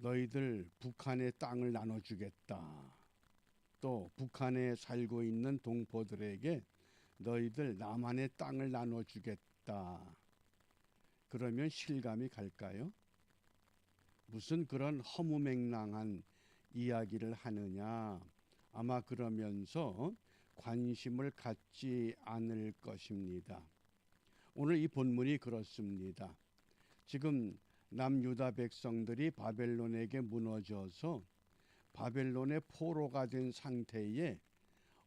너희들 북한의 땅을 나눠주겠다. 또 북한에 살고 있는 동포들에게 너희들 남한의 땅을 나눠주겠다. 그러면 실감이 갈까요? 무슨 그런 허무맹랑한 이야기를 하느냐. 아마 그러면서 관심을 갖지 않을 것입니다. 오늘 이 본문이 그렇습니다. 지금 남유다 백성들이 바벨론에게 무너져서 바벨론의 포로가 된 상태에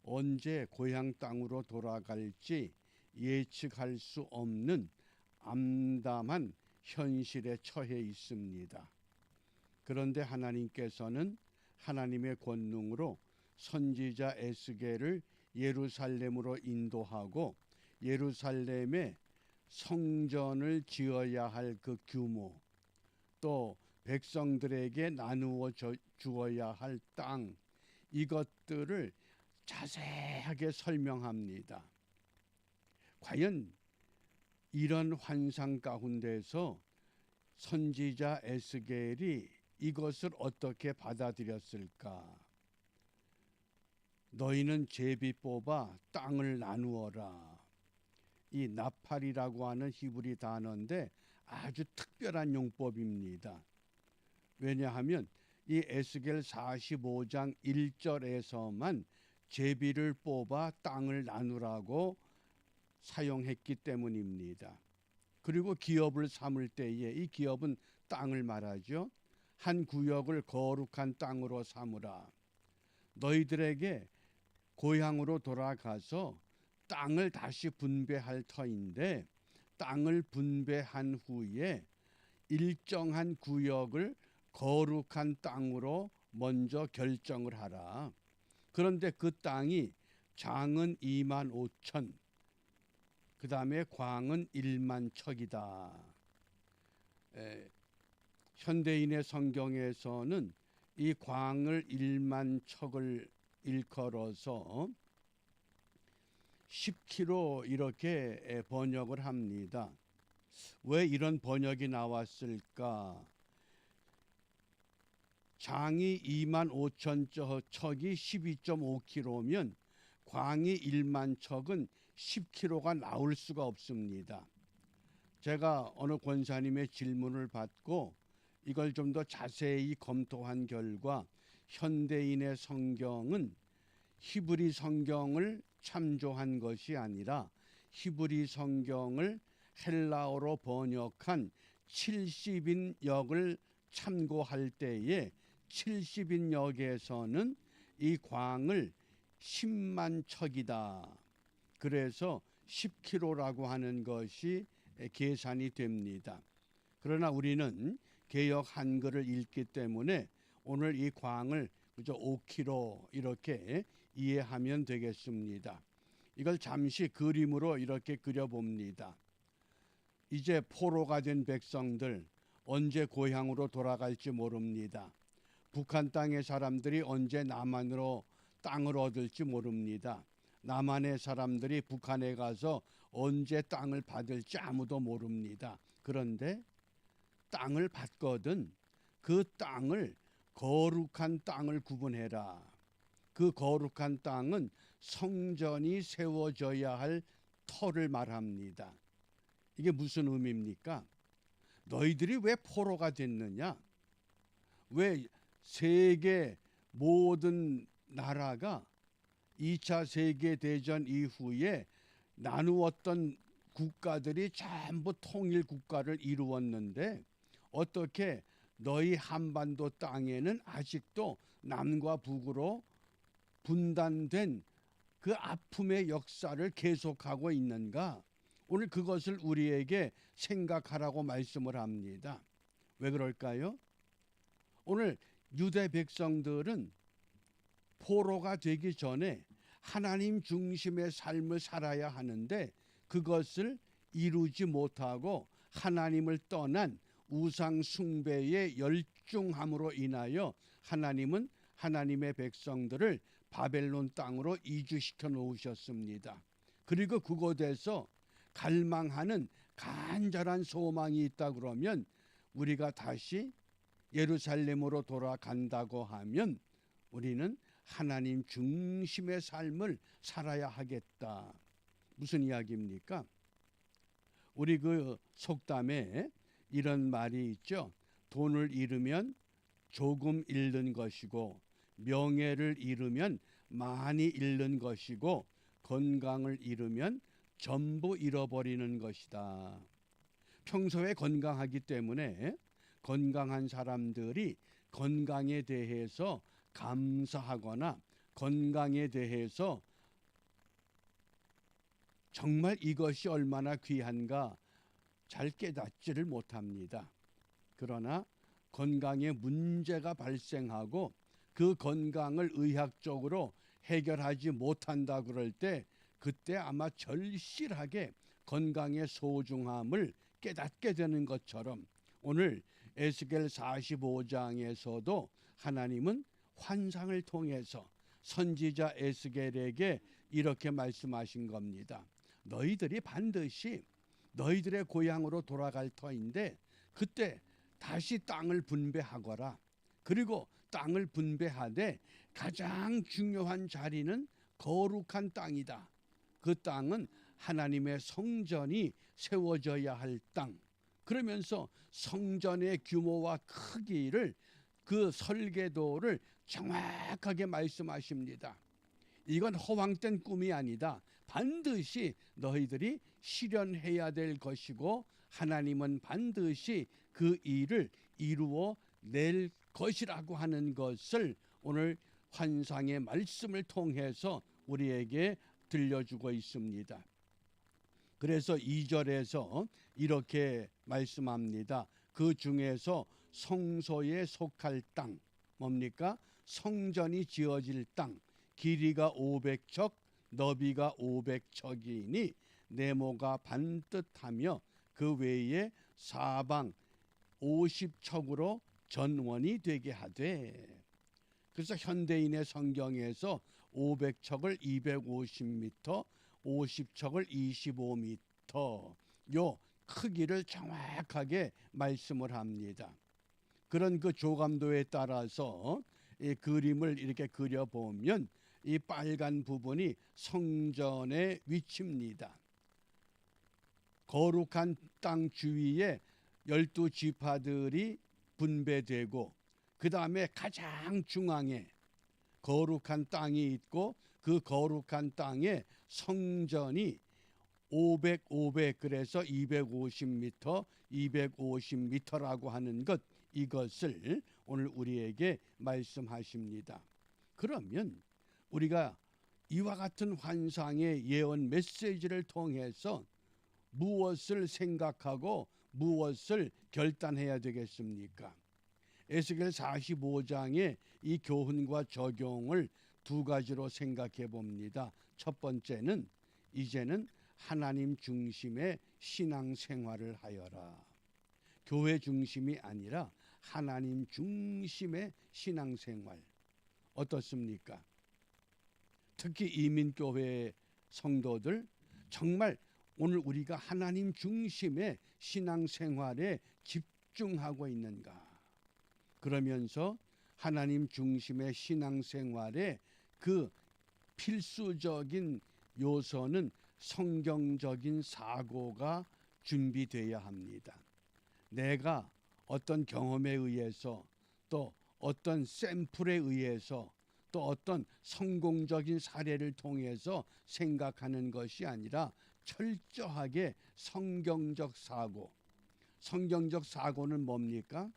언제 고향 땅으로 돌아갈지 예측할 수 없는 암담한 현실에 처해 있습니다. 그런데 하나님께서는 하나님의 권능으로 선지자 에스겔을 예루살렘으로 인도하고 예루살렘에 성전을 지어야 할 그 규모, 또 백성들에게 나누어 주어야 할 땅, 이것들을 자세하게 설명합니다. 과연 이런 환상 가운데서 선지자 에스겔이 이것을 어떻게 받아들였을까? 너희는 제비 뽑아 땅을 나누어라. 이 나팔이라고 하는 히브리 단어인데 아주 특별한 용법입니다. 왜냐하면 이 에스겔 45장 1절에서만 제비를 뽑아 땅을 나누라고 사용했기 때문입니다. 그리고 기업을 삼을 때에 이 기업은 땅을 말하죠. 한 구역을 거룩한 땅으로 삼으라. 너희들에게 고향으로 돌아가서 땅을 다시 분배할 터인데 땅을 분배한 후에 일정한 구역을 거룩한 땅으로 먼저 결정을 하라. 그런데 그 땅이 장은 2만 5천, 그 다음에 광은 1만 척이다. 현대인의 성경에서는 이 광을 1만 척을 일컬어서 10km 이렇게 번역을 합니다. 왜 이런 번역이 나왔을까? 장이 2만 5천 척이 12.5km면 광이 1만 척은 10km가 나올 수가 없습니다. 제가 어느 권사님의 질문을 받고 이걸 좀 더 자세히 검토한 결과 현대인의 성경은 히브리 성경을 참조한 것이 아니라 히브리 성경을 헬라어로 번역한 70인역을 참고할 때에 70인역에서는 이 광을 10만 척이다. 그래서 10km라고 하는 것이 계산이 됩니다. 그러나 우리는 개역 한글을 읽기 때문에 오늘 이 광을 그저 5km 이렇게 이해하면 되겠습니다. 이걸 잠시 그림으로 이렇게 그려봅니다. 이제 포로가 된 백성들 언제 고향으로 돌아갈지 모릅니다. 북한 땅의 사람들이 언제 남한으로 땅을 얻을지 모릅니다. 남한의 사람들이 북한에 가서 언제 땅을 받을지 아무도 모릅니다. 그런데 땅을 받거든 그 땅을 거룩한 땅을 구분해라. 그 거룩한 땅은 성전이 세워져야 할 터를 말합니다. 이게 무슨 의미입니까? 너희들이 왜 포로가 됐느냐? 왜 세계 모든 나라가 2차 세계대전 이후에 나누었던 국가들이 전부 통일 국가를 이루었는데 어떻게 너희 한반도 땅에는 아직도 남과 북으로 분단된 그 아픔의 역사를 계속하고 있는가? 오늘 그것을 우리에게 생각하라고 말씀을 합니다. 왜 그럴까요? 오늘 유대 백성들은 포로가 되기 전에 하나님 중심의 삶을 살아야 하는데 그것을 이루지 못하고 하나님을 떠난 우상 숭배에 열중함으로 인하여 하나님은 하나님의 백성들을 바벨론 땅으로 이주시켜 놓으셨습니다. 그리고 그곳에서 갈망하는 간절한 소망이 있다 그러면 우리가 다시 예루살렘으로 돌아간다고 하면 우리는 하나님 중심의 삶을 살아야 하겠다. 무슨 이야기입니까? 우리 그 속담에 이런 말이 있죠. 돈을 잃으면 조금 잃는 것이고, 명예를 잃으면 많이 잃는 것이고, 건강을 잃으면 전부 잃어버리는 것이다. 평소에 건강하기 때문에 건강한 사람들이 건강에 대해서 감사하거나 건강에 대해서 정말 이것이 얼마나 귀한가 잘 깨닫지를 못합니다. 그러나 건강에 문제가 발생하고 그 건강을 의학적으로 해결하지 못한다 그럴 때 그때 아마 절실하게 건강의 소중함을 깨닫게 되는 것처럼 오늘 에스겔 45장에서도 하나님은 환상을 통해서 선지자 에스겔에게 이렇게 말씀하신 겁니다. 너희들이 반드시 너희들의 고향으로 돌아갈 터인데 그때 다시 땅을 분배하거라. 그리고 땅을 분배하되 가장 중요한 자리는 거룩한 땅이다. 그 땅은 하나님의 성전이 세워져야 할 땅. 그러면서 성전의 규모와 크기를 그 설계도를 정확하게 말씀하십니다. 이건 허황된 꿈이 아니다. 반드시 너희들이 실현해야 될 것이고 하나님은 반드시 그 일을 이루어 낼 것이라고 하는 것을 오늘 환상의 말씀을 통해서 우리에게 들려주고 있습니다. 그래서 2절에서 이렇게 말씀합니다. 그 중에서 성소에 속할 땅, 뭡니까? 성전이 지어질 땅, 길이가 500척, 너비가 500척이니 네모가 반듯하며 그 외에 사방 50척으로 전원이 되게 하되. 그래서 현대인의 성경에서 500척을 250m, 50척을 25m 요 크기를 정확하게 말씀을 합니다. 그런 그 조감도에 따라서 이 그림을 이렇게 그려보면 이 빨간 부분이 성전의 위치입니다. 거룩한 땅 주위에 12지파들이 분배되고 그 다음에 가장 중앙에 거룩한 땅이 있고 그 거룩한 땅에 성전이 500 그래서 250m, 250m라고 하는 것 이것을 오늘 우리에게 말씀하십니다. 그러면 우리가 이와 같은 환상의 예언 메시지를 통해서 무엇을 생각하고 무엇을 결단해야 되겠습니까? 에스겔 45장의 이 교훈과 적용을 두 가지로 생각해 봅니다. 첫 번째는 이제는 하나님 중심의 신앙생활을 하여라. 교회 중심이 아니라 하나님 중심의 신앙생활. 어떻습니까? 특히 이민교회 성도들 정말 오늘 우리가 하나님 중심의 신앙생활에 집중하고 있는가? 그러면서 하나님 중심의 신앙생활의 그 필수적인 요소는 성경적인 사고가 준비되어야 합니다. 내가 어떤 경험에 의해서 또 어떤 샘플에 의해서 또 어떤 성공적인 사례를 통해서 생각하는 것이 아니라 철저하게 성경적 사고. 성경적 사고는 뭡니까?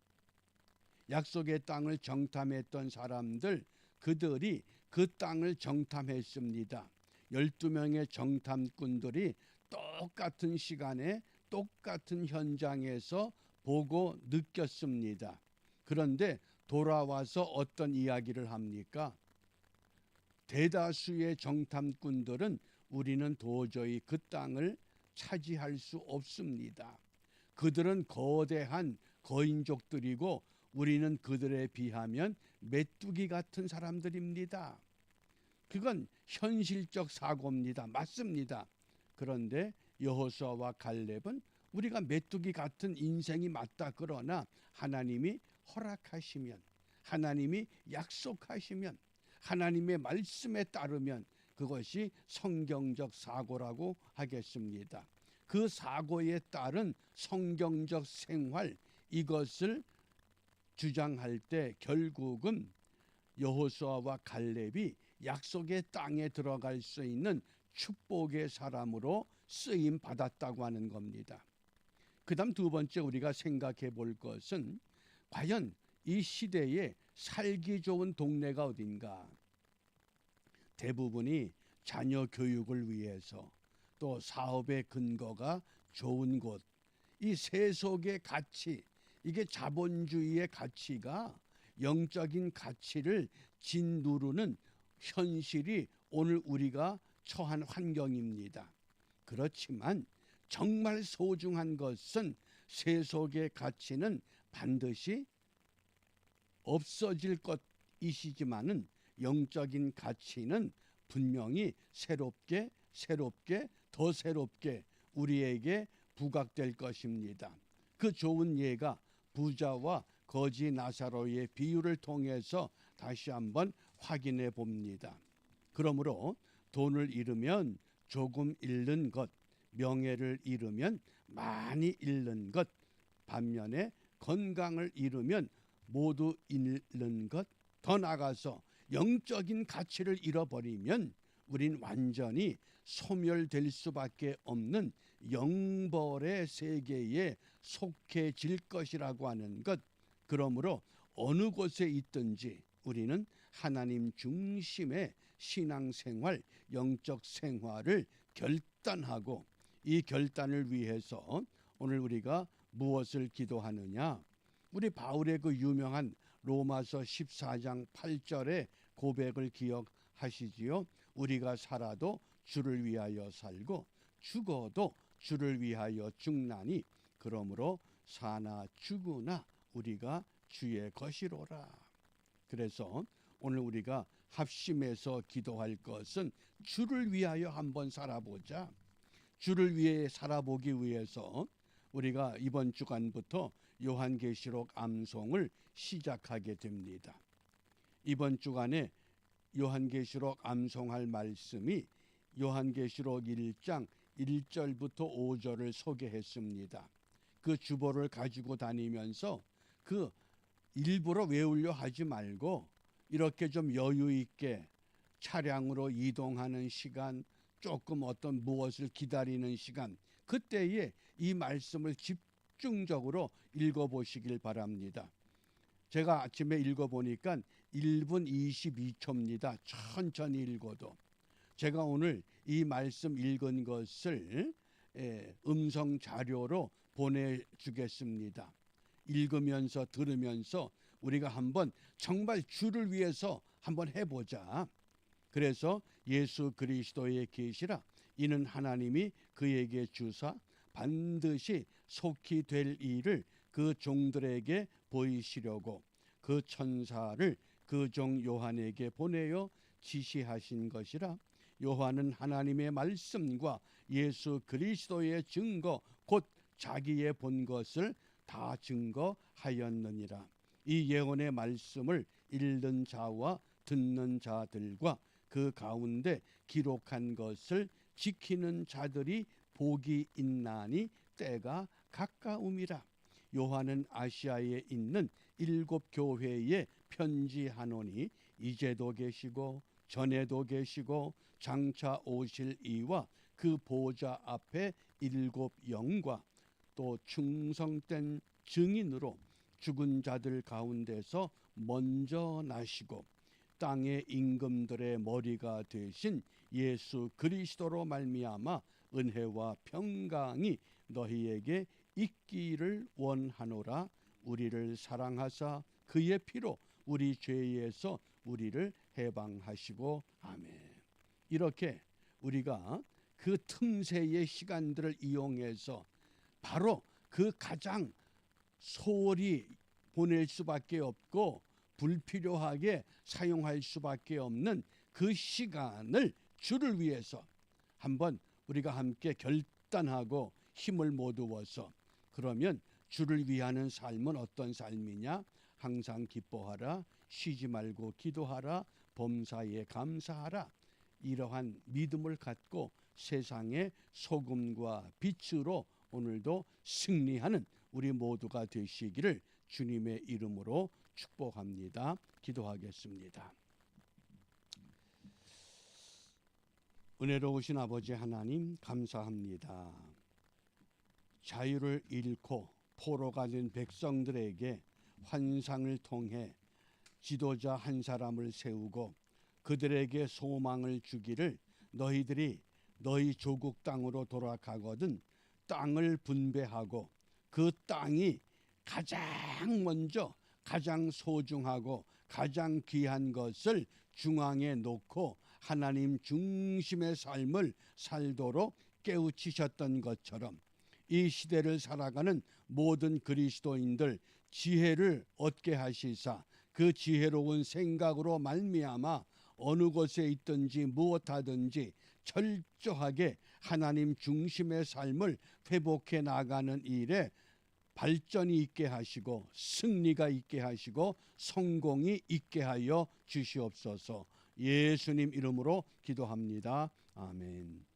약속의 땅을 정탐했던 사람들 그들이 그 땅을 정탐했습니다. 12명의 정탐꾼들이 똑같은 시간에 똑같은 현장에서 보고 느꼈습니다. 그런데 돌아와서 어떤 이야기를 합니까? 대다수의 정탐꾼들은 우리는 도저히 그 땅을 차지할 수 없습니다. 그들은 거대한 거인족들이고 우리는 그들에 비하면 메뚜기 같은 사람들입니다. 그건 현실적 사고입니다. 맞습니다. 그런데 여호수아와 갈렙은 우리가 메뚜기 같은 인생이 맞다. 그러나 하나님이 허락하시면, 하나님이 약속하시면, 하나님의 말씀에 따르면 그것이 성경적 사고라고 하겠습니다. 그 사고에 따른 성경적 생활, 이것을 주장할 때 결국은 여호수아와 갈렙이 약속의 땅에 들어갈 수 있는 축복의 사람으로 쓰임 받았다고 하는 겁니다. 그다음 두 번째 우리가 생각해 볼 것은 과연 이 시대에 살기 좋은 동네가 어딘가? 대부분이 자녀 교육을 위해서, 또 사업의 근거가 좋은 곳, 이 세속의 가치, 이게 자본주의의 가치가 영적인 가치를 짓누르는 현실이 오늘 우리가 처한 환경입니다. 그렇지만 정말 소중한 것은 세속의 가치는 반드시 없어질 것이시지만은 영적인 가치는 분명히 새롭게 더 새롭게 우리에게 부각될 것입니다. 그 좋은 예가 부자와 거지 나사로의 비유를 통해서 다시 한번 확인해 봅니다. 그러므로 돈을 잃으면 조금 잃는 것, 명예를 잃으면 많이 잃는 것, 반면에 건강을 잃으면 모두 잃는 것, 더 나아가서 영적인 가치를 잃어버리면 우린 완전히 소멸될 수밖에 없는 영벌의 세계에 속해질 것이라고 하는 것. 그러므로 어느 곳에 있든지 우리는 하나님 중심의 신앙생활, 영적 생활을 결단하고, 이 결단을 위해서 오늘 우리가 무엇을 기도하느냐? 우리 바울의 그 유명한 로마서 14장 8절의 고백을 기억하시지요? 우리가 살아도 주를 위하여 살고 죽어도 주를 위하여 죽나니 그러므로 사나 죽으나 우리가 주의 것이로라. 그래서 오늘 우리가 합심해서 기도할 것은 주를 위하여 한번 살아보자. 주를 위해 살아보기 위해서 우리가 이번 주간부터 요한계시록 암송을 시작하게 됩니다. 이번 주간에 요한계시록 암송할 말씀이 요한계시록 1장 1절부터 5절을 소개했습니다. 그 주보를 가지고 다니면서 그 일부러 외우려 하지 말고 이렇게 좀 여유 있게 차량으로 이동하는 시간, 조금 어떤 무엇을 기다리는 시간, 그때에 이 말씀을 집중적으로 읽어보시길 바랍니다. 제가 아침에 읽어보니까 1분 22초입니다. 천천히 읽어도. 제가 오늘 이 말씀 읽은 것을 음성 자료로 보내주겠습니다. 읽으면서 들으면서 우리가 한번 정말 주를 위해서 한번 해보자. 그래서 예수 그리스도의 계시라 이는 하나님이 그에게 주사 반드시 속히 될 일을 그 종들에게 보이시려고 그 천사를 그 종 요한에게 보내어 지시하신 것이라. 요한은 하나님의 말씀과 예수 그리스도의 증거 곧 자기의 본 것을 다 증거하였느니라. 이 예언의 말씀을 읽는 자와 듣는 자들과 그 가운데 기록한 것을 지키는 자들이 복이 있나니 때가 가까움이라. 요한은 아시아에 있는 7 교회에 편지하노니 이제도 계시고 전에도 계시고 장차 오실 이와 그 보좌 앞에 7 영과 또 충성된 증인으로 죽은 자들 가운데서 먼저 나시고 땅의 임금들의 머리가 되신 예수 그리스도로 말미암아 은혜와 평강이 너희에게 있기를 원하노라. 우리를 사랑하사 그의 피로 우리 죄에서 우리를 해방하시고 아멘. 이렇게 우리가 그 틈새의 시간들을 이용해서 바로 그 가장 소홀히 보낼 수밖에 없고 불필요하게 사용할 수밖에 없는 그 시간을 주를 위해서 한번 우리가 함께 결단하고 힘을 모두어서, 그러면 주를 위하는 삶은 어떤 삶이냐? 항상 기뻐하라. 쉬지 말고 기도하라. 범사에 감사하라. 이러한 믿음을 갖고 세상의 소금과 빛으로 오늘도 승리하는 우리 모두가 되시기를 주님의 이름으로 축복합니다. 기도하겠습니다. 은혜로우신 아버지 하나님 감사합니다. 자유를 잃고 포로가 된 백성들에게 환상을 통해 지도자 한 사람을 세우고 그들에게 소망을 주기를 너희들이 너희 조국 땅으로 돌아가거든 땅을 분배하고 그 땅이 가장 먼저 가장 소중하고 가장 귀한 것을 중앙에 놓고 하나님 중심의 삶을 살도록 깨우치셨던 것처럼 이 시대를 살아가는 모든 그리스도인들 지혜를 얻게 하시사 그 지혜로운 생각으로 말미암아 어느 곳에 있든지 무엇하든지 철저하게 하나님 중심의 삶을 회복해 나가는 일에 발전이 있게 하시고 승리가 있게 하시고 성공이 있게 하여 주시옵소서. 예수님 이름으로 기도합니다. 아멘.